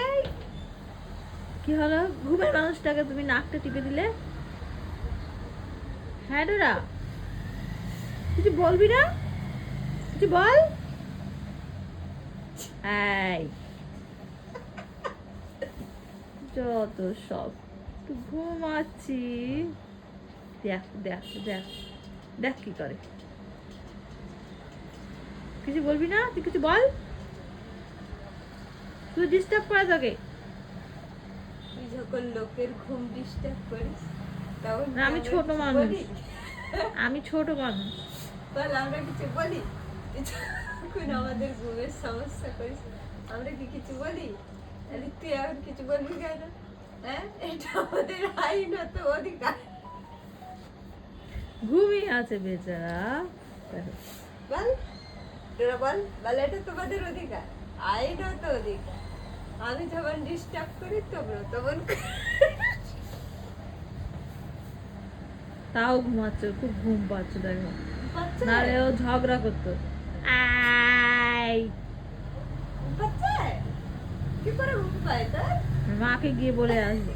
এই কি হলো, ঘুমের মানুষটাকে তুমি নাকটা টিপে দিলে? হ্যাঁ ডোরা, কিছু বলবি না? কিছু বল। এই যত সব, একটু ঘুমাচ্ছি। দেখ দেখ দেখ দেখ কি করে। কিছু বলবি না? তুই কিছু বল। তুই ডিস্টার্ব করে তোকে। তুই যখন লোকের ঘুম ডিস্টার্ব করিস তখন না, আমি ছোট মানুষ, আমি ছোট মানুষ। বল, আমরা কিছু বলি? যখন আমাদের ঘুমের সমস্যা করিস আমরা কি কিছু বলি? তাহলে তুই এখন কিছু বলবি কেন? হ্যাঁ, এটা আমাদের আইনত অধিকার। ঘুমিয়ে আছে বেচারা। বল, তোরা বল, বল এটা তোমাদের অধিকার, আইনত অধিকার। আমি যখন ডিস্টার্ব করি তোমরা তখন তাও ঘুমাচ্ছে, খুব ঘুম পাচ্ছে দেখো। বাচ্চা নাহলে ও ঝগড়া করতো। আই বাচ্চা কি করে ঘুম পায় তোর? মাকে গিয়ে বলে আসবো।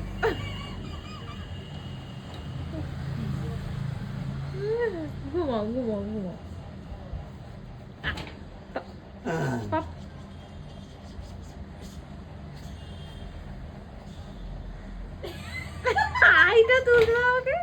ঘুমাও ঘুমাও ঘুমাও। পাপ। আইটা তুলবে আমাকে।